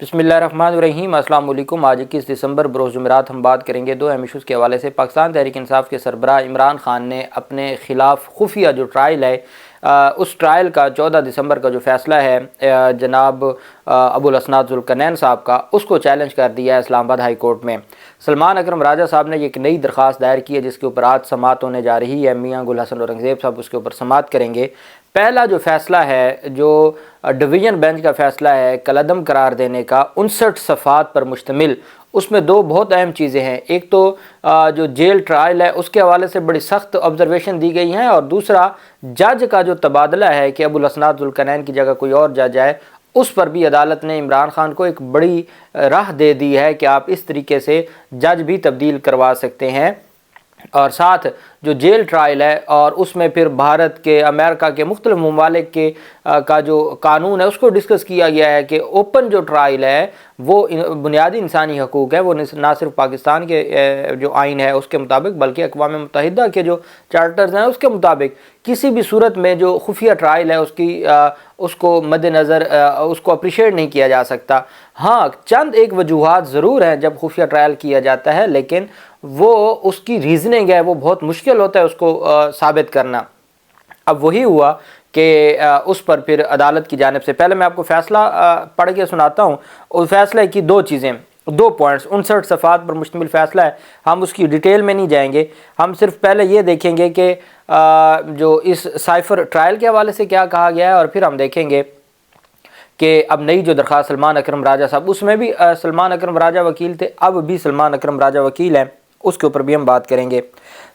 بسم اللہ الرحمن الرحیم۔ السلام علیکم۔ آج 21 دسمبر بروز جمعرات ہم بات کریں گے دو اہم ایشوز کے حوالے سے۔ پاکستان تحریک انصاف کے سربراہ عمران خان نے اپنے خلاف خفیہ جو ٹرائل ہے اس ٹرائل کا 14 دسمبر کا جو فیصلہ ہے جناب ابو الاسناد ذوالقرنین صاحب کا، اس کو چیلنج کر دیا ہے اسلام آباد ہائی کورٹ میں۔ سلمان اکرم راجہ صاحب نے ایک نئی درخواست دائر کی ہے جس کے اوپر آج سماعت ہونے جا رہی ہے۔ میاں گل حسن اورنگزیب صاحب اس کے اوپر سماعت کریں گے۔ پہلا جو فیصلہ ہے جو ڈویژن بینچ کا فیصلہ ہے کالعدم قرار دینے کا، 59 صفحات پر مشتمل، اس میں دو بہت اہم چیزیں ہیں۔ ایک تو جو جیل ٹرائل ہے اس کے حوالے سے بڑی سخت آبزرویشن دی گئی ہیں، اور دوسرا جج کا جو تبادلہ ہے کہ ابو الاسناد ذوالقرنین کی جگہ کوئی اور جج ہے، اس پر بھی عدالت نے عمران خان کو ایک بڑی راہ دے دی ہے کہ آپ اس طریقے سے جج بھی تبدیل کروا سکتے ہیں۔ اور ساتھ جو جیل ٹرائل ہے اور اس میں پھر بھارت کے، امریکہ کے مختلف ممالک کے کا جو قانون ہے اس کو ڈسکس کیا گیا ہے کہ اوپن جو ٹرائل ہے وہ بنیادی انسانی حقوق ہے، وہ نہ صرف پاکستان کے جو آئین ہے اس کے مطابق بلکہ اقوام متحدہ کے جو چارٹرز ہیں اس کے مطابق کسی بھی صورت میں جو خفیہ ٹرائل ہے اس کو مد نظر اس کو اپریشیٹ نہیں کیا جا سکتا۔ ہاں، چند ایک وجوہات ضرور ہیں جب خفیہ ٹرائل کیا جاتا ہے، لیکن وہ اس کی ریزننگ ہے وہ بہت مشکل ہوتا ہے اس کو ثابت کرنا۔ اب وہی ہوا کہ اس پر پھر عدالت کی جانب سے، پہلے میں آپ کو فیصلہ پڑھ کے سناتا ہوں۔ اس فیصلے کی دو پوائنٹس، 59 صفحات پر مشتمل فیصلہ ہے، ہم اس کی ڈیٹیل میں نہیں جائیں گے۔ ہم صرف پہلے یہ دیکھیں گے کہ جو اس سائفر ٹرائل کے حوالے سے کیا کہا گیا ہے، اور پھر ہم دیکھیں گے کہ اب نئی جو درخواست سلمان اکرم راجہ صاحب، اس میں بھی سلمان اکرم راجہ وکیل تھے، اب بھی سلمان اکرم راجہ وکیل ہیں، اس کے اوپر بھی ہم بات کریں گے۔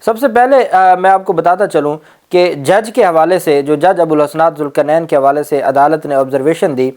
سب سے پہلے میں آپ کو بتاتا چلوں کہ جج کے حوالے سے، جو جج ابو الاسناد ذوالقرنین کے حوالے سے عدالت نے آبزرویشن دی،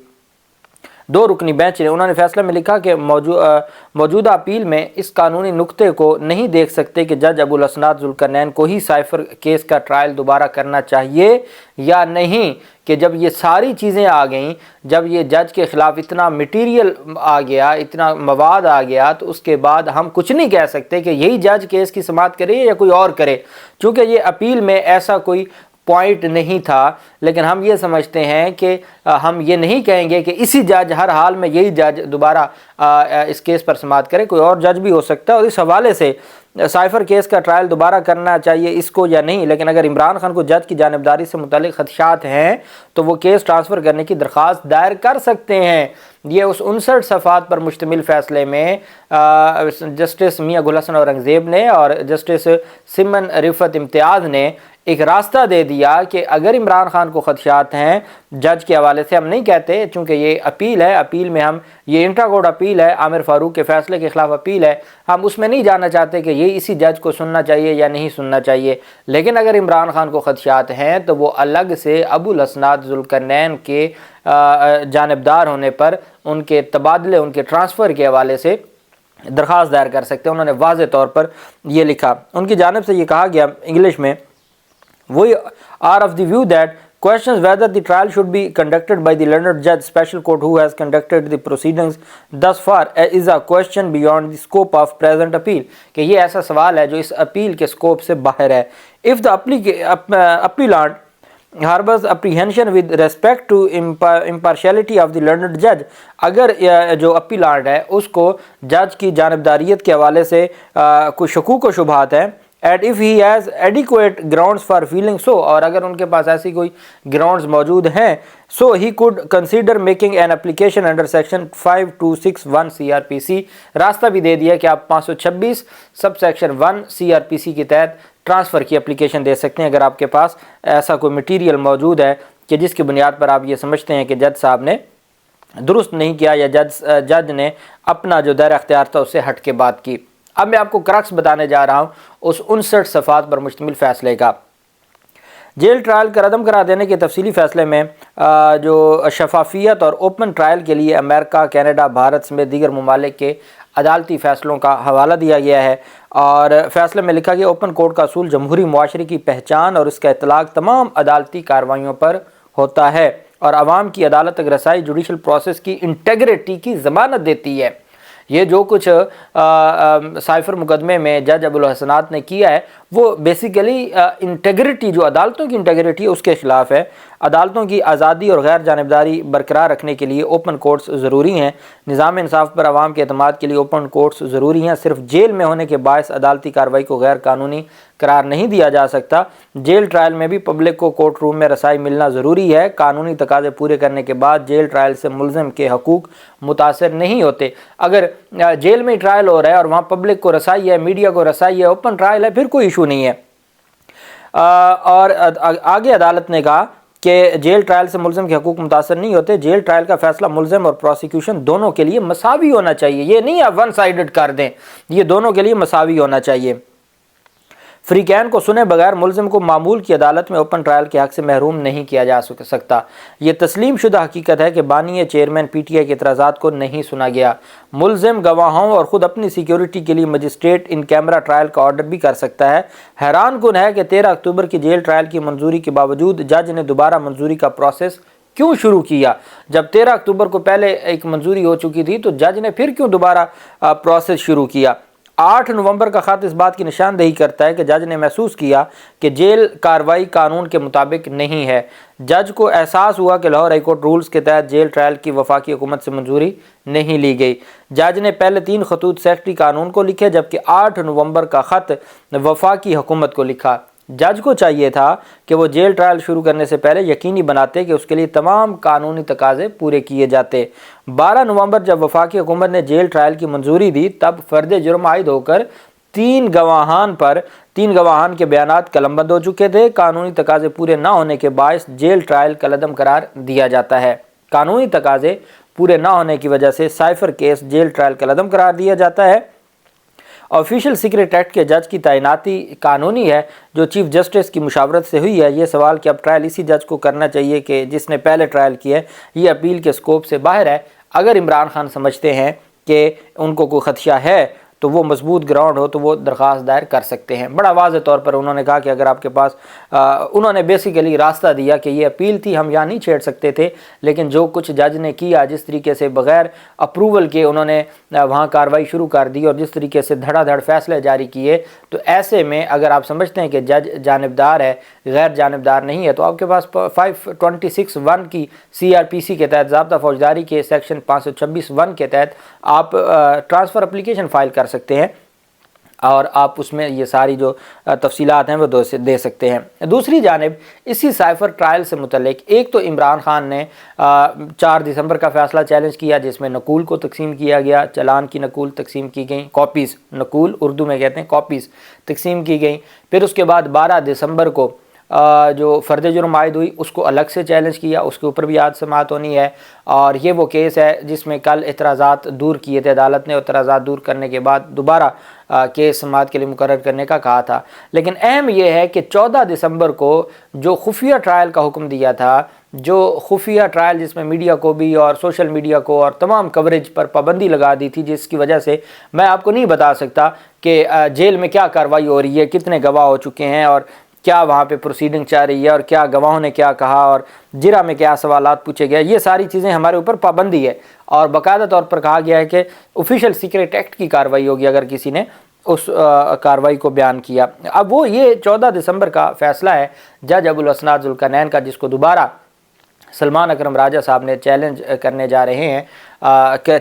دو رکنی بینچ نے، انہوں نے فیصلہ میں لکھا کہ موجودہ اپیل میں اس قانونی نقطے کو نہیں دیکھ سکتے کہ جج ابو الاسناد ذوالقرنین کو ہی سائفر کیس کا ٹرائل دوبارہ کرنا چاہیے یا نہیں، کہ جب یہ ساری چیزیں آ گئیں، جب یہ جج کے خلاف اتنا مٹیریل آ گیا، اتنا مواد آ گیا، تو اس کے بعد ہم کچھ نہیں کہہ سکتے کہ یہی جج کیس کی سماعت کرے یا کوئی اور کرے، چونکہ یہ اپیل میں ایسا کوئی پوائنٹ نہیں تھا۔ لیکن ہم یہ سمجھتے ہیں کہ ہم یہ نہیں کہیں گے کہ اسی جج ہر حال میں یہی جج دوبارہ اس کیس پر سماعت کرے، کوئی اور جج بھی ہو سکتا ہے، اور اس حوالے سے سائفر کیس کا ٹرائل دوبارہ کرنا چاہیے اس کو یا نہیں۔ لیکن اگر عمران خان کو جج کی جانبداری سے متعلق خدشات ہیں تو وہ کیس ٹرانسفر کرنے کی درخواست دائر کر سکتے ہیں۔ یہ اس 59 صفحات پر مشتمل فیصلے میں جسٹس میاں گل حسن اورنگزیب نے اور جسٹس سمن رفعت امتیاز نے ایک راستہ دے دیا کہ اگر عمران خان کو خدشات ہیں جج کے حوالے سے، ہم نہیں کہتے چونکہ یہ اپیل ہے، اپیل میں ہم یہ انٹرا کورٹ اپیل ہے، عامر فاروق کے فیصلے کے خلاف اپیل ہے، ہم اس میں نہیں جاننا چاہتے کہ یہ اسی جج کو سننا چاہیے یا نہیں سننا چاہیے۔ لیکن اگر عمران خان کو خدشات ہیں تو وہ الگ سے ابو الاسناد ذوالقرنین کے جانبدار ہونے پر ان کے تبادلے، ان کے ٹرانسفر کے حوالے سے درخواست دائر کر سکتے ہیں۔ انہوں نے واضح طور پر یہ لکھا، ان کی جانب سے یہ کہا گیا انگلش میں، We are of the view that questions whether the trial should be conducted by the learned judge special court who has conducted the proceedings thus far is a question beyond the scope of present appeal، کہ یہ ایسا سوال ہے جو اس appeal کے scope سے باہر ہے۔ If the appellant harbors apprehension with respect to impartiality of the learned judge، اگر جو اپیلانٹ ہے اس کو جج کی جانبداریت کے حوالے سے کوئی شکوک و شبہات ہیں، and if he has adequate grounds for feeling so، اور اگر ان کے پاس ایسی کوئی گراؤنڈز موجود ہیں، so he could consider making an application under section 5261 CRPC، راستہ بھی دے دیا کہ آپ 526 سب سیکشن 1 CRPC کے تحت ٹرانسفر کی اپلیکیشن دے سکتے ہیں اگر آپ کے پاس ایسا کوئی مٹیریل موجود ہے کہ جس کی بنیاد پر آپ یہ سمجھتے ہیں کہ جج صاحب نے درست نہیں کیا یا جج نے اپنا جو دائرہ اختیار تھا اس سے ہٹ کے بات کی۔ اب میں آپ کو کرکس بتانے جا رہا ہوں اس 59 صفحات پر مشتمل فیصلے کا۔ جیل ٹرائل کا عدم قرار دینے کے تفصیلی فیصلے میں جو شفافیت اور اوپن ٹرائل کے لیے امریکہ، کینیڈا، بھارت سمیت دیگر ممالک کے عدالتی فیصلوں کا حوالہ دیا گیا ہے، اور فیصلے میں لکھا گیا اوپن کورٹ کا اصول جمہوری معاشرے کی پہچان اور اس کا اطلاق تمام عدالتی کارروائیوں پر ہوتا ہے، اور عوام کی عدالت تک رسائی جوڈیشل پروسیس کی انٹیگریٹی کی ضمانت دیتی ہے۔ یہ جو کچھ سائفر مقدمے میں جج ابو الاسناد نے کیا ہے وہ بیسیکلی انٹیگریٹی، جو عدالتوں کی انٹیگریٹی ہے اس کے خلاف ہے۔ عدالتوں کی آزادی اور غیر جانبداری برقرار رکھنے کے لیے اوپن کورٹس ضروری ہیں۔ نظام انصاف پر عوام کے اعتماد کے لیے اوپن کورٹس ضروری ہیں۔ صرف جیل میں ہونے کے باعث عدالتی کارروائی کو غیر قانونی قرار نہیں دیا جا سکتا۔ جیل ٹرائل میں بھی پبلک کو کورٹ روم میں رسائی ملنا ضروری ہے۔ قانونی تقاضے پورے کرنے کے بعد جیل ٹرائل سے ملزم کے حقوق متاثر نہیں ہوتے۔ اگر جیل میں ٹرائل ہو رہا ہے اور وہاں پبلک کو رسائی ہے، میڈیا کو رسائی ہے، اوپن ٹرائل ہے، پھر کوئی ایشو نہیں ہے۔ اور آگے عدالت نے کہا کہ جیل ٹرائل سے ملزم کے حقوق متاثر نہیں ہوتے۔ جیل ٹرائل کا فیصلہ ملزم اور پروسیکیوشن دونوں کے لیے مساوی ہونا چاہیے۔ یہ نہیں آپ ون سائیڈڈ کر دیں، یہ دونوں کے لیے مساوی ہونا چاہیے۔ فریقین کو سنے بغیر ملزم کو معمول کی عدالت میں اوپن ٹرائل کے حق سے محروم نہیں کیا جا سکتا۔ یہ تسلیم شدہ حقیقت ہے کہ بانی چیئرمین پی ٹی آئی کے اعتراضات کو نہیں سنا گیا۔ ملزم گواہوں اور خود اپنی سیکیورٹی کے لیے مجسٹریٹ ان کیمرہ ٹرائل کا آرڈر بھی کر سکتا ہے۔ حیران کن ہے کہ 13 اکتوبر کی جیل ٹرائل کی منظوری کے باوجود جج نے دوبارہ منظوری کا پروسیس کیوں شروع کیا؟ جب 13 اکتوبر کو پہلے ایک منظوری ہو چکی تھی تو جج نے پھر کیوں دوبارہ پروسیس شروع کیا؟ 8 نومبر کا خط اس بات کی نشاندہی کرتا ہے کہ جج نے محسوس کیا کہ جیل کارروائی قانون کے مطابق نہیں ہے۔ جج کو احساس ہوا کہ لاہور ہائی کورٹ رولز کے تحت جیل ٹرائل کی وفاقی حکومت سے منظوری نہیں لی گئی۔ جج نے پہلے 3 خطوط سیکرٹری قانون کو لکھے جبکہ 8 نومبر کا خط وفاقی حکومت کو لکھا۔ جج کو چاہیے تھا کہ وہ جیل ٹرائل شروع کرنے سے پہلے یقینی بناتے کہ اس کے لیے تمام قانونی تقاضے پورے کیے جاتے۔ 12 نومبر جب وفاقی حکومت نے جیل ٹرائل کی منظوری دی تب فرد جرم عائد ہو کر 3 گواہان کے بیانات قلم بند ہو چکے تھے۔ قانونی تقاضے پورے نہ ہونے کے باعث جیل ٹرائل قلعدم قرار دیا جاتا ہے۔ قانونی تقاضے پورے نہ ہونے کی وجہ سے سائفر کیس جیل ٹرائل قلعدم قرار دیا جاتا ہے۔ آفیشل سیکرٹ ایکٹ کے جج کی تعیناتی قانونی ہے جو چیف جسٹس کی مشاورت سے ہوئی ہے۔ یہ سوال کہ اب ٹرائل اسی جج کو کرنا چاہیے کہ جس نے پہلے ٹرائل کیا ہے، یہ اپیل کے سکوپ سے باہر ہے۔ اگر عمران خان سمجھتے ہیں کہ ان کو کوئی خدشہ ہے تو وہ مضبوط گراؤنڈ ہو تو وہ درخواست دائر کر سکتے ہیں۔ بڑا واضح طور پر انہوں نے کہا کہ اگر آپ کے پاس انہوں نے بیسیکلی راستہ دیا کہ یہ اپیل تھی، ہم یہاں نہیں چھیڑ سکتے تھے، لیکن جو کچھ جج نے کیا، جس طریقے سے بغیر اپروول کے انہوں نے وہاں کارروائی شروع کر دی اور جس طریقے سے دھڑا دھڑ فیصلے جاری کیے، تو ایسے میں اگر آپ سمجھتے ہیں کہ جج جانبدار ہے، غیر جانبدار نہیں ہے، تو آپ کے پاس 526(1) کی CRPC کے تحت ضابطہ فوجداری کے سیکشن 526(1) کے تحت آپ ٹرانسفر اپلیکیشن فائل کر سکتے ہیں اور آپ اس میں یہ ساری جو تفصیلات ہیں وہ دے سکتے ہیں۔ دوسری جانب اسی سائفر ٹرائل سے متعلق ایک تو عمران خان نے 4 دسمبر کا فیصلہ چیلنج کیا جس میں نقول کو تقسیم کیا گیا، چلان کی نقول تقسیم کی گئیں، کاپیز، نقول اردو میں کہتے ہیں، کاپیز تقسیم کی گئیں۔ پھر اس کے بعد 12 دسمبر کو جو فرد جرم عائد ہوئی اس کو الگ سے چیلنج کیا، اس کے اوپر بھی آج سماعت ہونی ہے، اور یہ وہ کیس ہے جس میں کل اعتراضات دور کیے تھے عدالت نے، اعتراضات دور کرنے کے بعد دوبارہ کیس سماعت کے لیے مقرر کرنے کا کہا تھا۔ لیکن اہم یہ ہے کہ 14 دسمبر کو جو خفیہ ٹرائل کا حکم دیا تھا، جو خفیہ ٹرائل جس میں میڈیا کو بھی اور سوشل میڈیا کو اور تمام کوریج پر پابندی لگا دی تھی، جس کی وجہ سے میں آپ کو نہیں بتا سکتا کہ جیل میں کیا کارروائی ہو رہی ہے، کتنے گواہ ہو چکے ہیں اور کیا وہاں پہ پروسیڈنگ چل رہی ہے اور کیا گواہوں نے کیا کہا اور جرا میں کیا سوالات پوچھے گئے، یہ ساری چیزیں ہمارے اوپر پابندی ہے اور باقاعدہ طور پر کہا گیا ہے کہ آفیشیل سیکرٹ ایکٹ کی کارروائی ہوگی اگر کسی نے اس کارروائی کو بیان کیا۔ اب وہ یہ 14 دسمبر کا فیصلہ ہے جج ابوالاسناد ذوالقرنین کا، جس کو دوبارہ سلمان اکرم راجہ صاحب نے چیلنج کرنے جا رہے ہیں،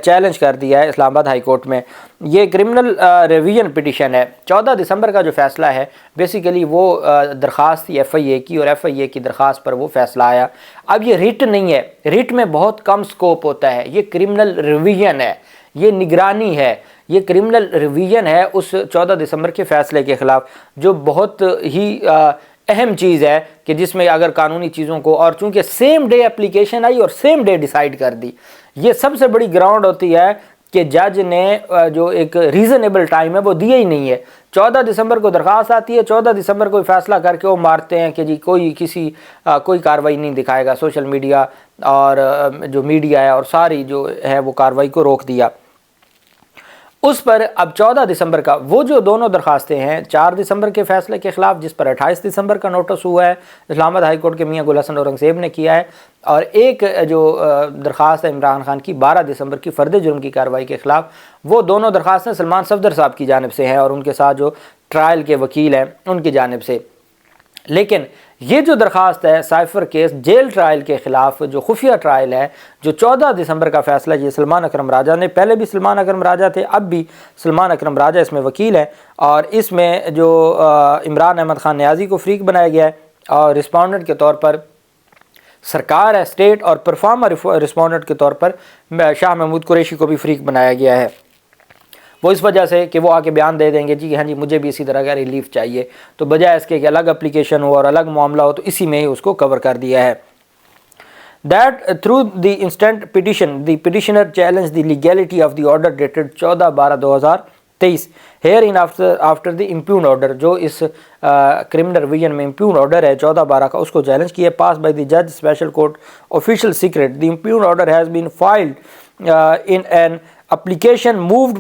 چیلنج کر دیا ہے اسلام آباد ہائی کورٹ میں۔ یہ کرمنل ریویژن پٹیشن ہے۔ 14 دسمبر کا جو فیصلہ ہے بیسیکلی وہ درخواست تھی FIA کی، اور FIA کی درخواست پر وہ فیصلہ آیا۔ اب یہ ریٹ نہیں ہے، ریٹ میں بہت کم سکوپ ہوتا ہے، یہ کرمنل ریویژن ہے، یہ نگرانی ہے، یہ کرمنل ریویژن ہے اس 14 دسمبر کے فیصلے کے خلاف، جو بہت ہی اہم چیز ہے کہ جس میں اگر قانونی چیزوں کو، اور چونکہ سیم ڈے اپلیکیشن آئی اور سیم ڈے ڈیسائیڈ کر دی، یہ سب سے بڑی گراؤنڈ ہوتی ہے کہ جج نے جو ایک ریزنیبل ٹائم ہے وہ دیا ہی نہیں ہے۔ 14 دسمبر کو درخواست آتی ہے، 14 دسمبر کو فیصلہ کر کے وہ مارتے ہیں کہ جی کوئی کارروائی نہیں دکھائے گا، سوشل میڈیا اور جو میڈیا ہے اور ساری جو ہے وہ کارروائی کو روک دیا۔ اس پر اب 14 دسمبر کا وہ جو دونوں درخواستیں ہیں، 4 دسمبر کے فیصلے کے خلاف جس پر 28 دسمبر کا نوٹس ہوا ہے، اسلام آباد ہائی کورٹ کے میاں گل حسن اورنگزیب نے کیا ہے، اور ایک جو درخواست ہے عمران خان کی 12 دسمبر کی فرد جرم کی کارروائی کے خلاف، وہ دونوں درخواستیں سلمان صفدر صاحب کی جانب سے ہیں، اور ان کے ساتھ جو ٹرائل کے وکیل ہیں ان کی جانب سے۔ لیکن یہ جو درخواست ہے سائفر کیس جیل ٹرائل کے خلاف، جو خفیہ ٹرائل ہے، جو 14 دسمبر کا فیصلہ یہ سلمان اکرم راجہ نے، پہلے بھی سلمان اکرم راجہ تھے، اب بھی سلمان اکرم راجہ اس میں وکیل ہیں، اور اس میں جو عمران احمد خان نیازی کو فریق بنایا گیا ہے اور رسپونڈنٹ کے طور پر سرکار ہے اسٹیٹ، اور پرفارمر رسپونڈنٹ کے طور پر شاہ محمود قریشی کو بھی فریق بنایا گیا ہے۔ وہ اس وجہ سے کہ وہ آ کے بیان دے دیں گے جی ہاں جی مجھے بھی اسی طرح کا ریلیف چاہیے، تو بجائے اس کے کہ الگ اپلیکیشن ہو اور الگ معاملہ ہو، تو اسی میں ہی اس کو کور کر دیا ہے۔ That through the instant petition, the petitioner challenged the legality of the order dated 14/12/2023 herein after the impugned order، جو اس کرمنل ریویژن میں impugned order ہے 14/12 کا، اس کو چیلنج کیا، passed by the judge special court official secret۔ The impugned order has been filed in an application moved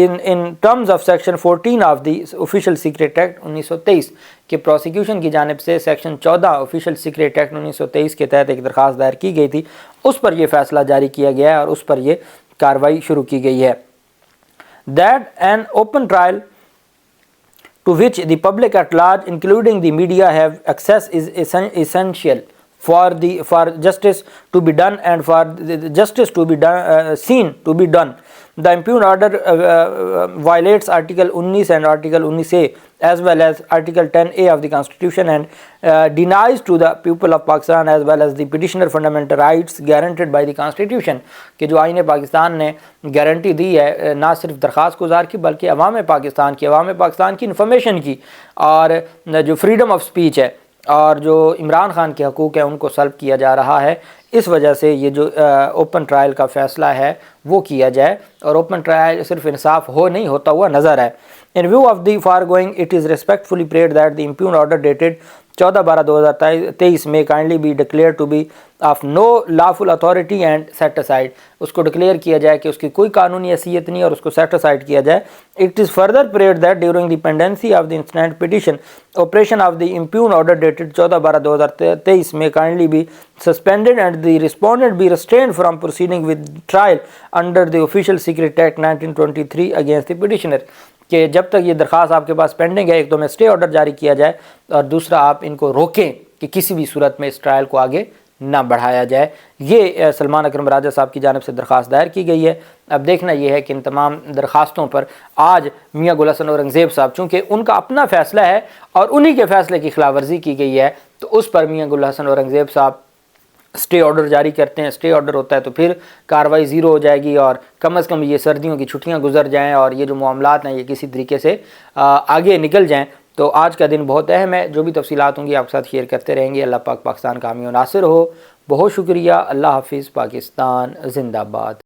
in terms of section 14 of the official secret act 1923 کہ prosecution کی جانب سے section 14 official secret act 1923 کے تحت ایک درخواست دائر کی گئی تھی، اس پر یہ فیصلہ جاری کیا گیا ہے اور اس پر یہ کارروائی شروع کی گئی ہے۔ That an open trial to which the public at large including the media have access is essential for justice to be done and for the justice to be done, seen to be done۔ The impugned order violates Article 19 and Article 19A as well as Article 10A of the Constitution and denies to the people of Pakistan as well as the petitioner fundamental rights guaranteed by the Constitution کہ جو آئین پاکستان نے guarantee دی ہے نہ صرف درخواست گزار کی بلکہ عوام پاکستان کی انفارمیشن کی، اور جو فریڈم آف سپیچ ہے اور جو عمران خان کے حقوق ہیں ان کو سلب کیا جا رہا ہے۔ اس وجہ سے یہ جو اوپن ٹرائل کا فیصلہ ہے وہ کیا جائے، اور اوپن ٹرائل صرف انصاف نہیں ہوتا ہوا نظر ہے۔ In view of the foregoing, it is respectfully prayed that the impugned order dated 14/12/2023 may kindly be declared to be of no lawful authority and set aside۔ اس کو ڈکلیئر کیا جائے کہ اس کی کوئی قانونی حیثیت نہیں اور اس کو سیٹ اسائڈ کیا جائے۔ It is further prayed that during the pendency of the instant petition, operation of the impugned order dated 14/12/2023 may kindly be suspended and the respondent be restrained from proceeding with trial under the Official Secret Act 1923 against the petitioner کہ جب تک یہ درخواست آپ کے پاس pending ہے، ایک تو میں اسٹے آرڈر جاری کیا جائے اور دوسرا آپ ان کو روکیں کہ کسی بھی صورت میں اس ٹرائل کو آگے نہ بڑھایا جائے۔ یہ سلمان اکرم راجہ صاحب کی جانب سے درخواست دائر کی گئی ہے۔ اب دیکھنا یہ ہے کہ ان تمام درخواستوں پر آج میاں گل حسن اورنگزیب صاحب، چونکہ ان کا اپنا فیصلہ ہے اور انہی کے فیصلے کی خلاف ورزی کی گئی ہے، تو اس پر میاں گل حسن اورنگزیب صاحب اسٹے آرڈر جاری کرتے ہیں۔ اسٹے آرڈر ہوتا ہے تو پھر کارروائی زیرو ہو جائے گی، اور کم از کم یہ سردیوں کی چھٹیاں گزر جائیں اور یہ جو معاملات ہیں یہ کسی طریقے سے آگے نکل جائیں۔ تو آج کا دن بہت اہم ہے، جو بھی تفصیلات ہوں گی آپ کے ساتھ شیئر کرتے رہیں گے۔ اللہ پاک پاکستان کا حامی و ناصر ہو۔ بہت شکریہ۔ اللہ حافظ۔ پاکستان زندہ باد۔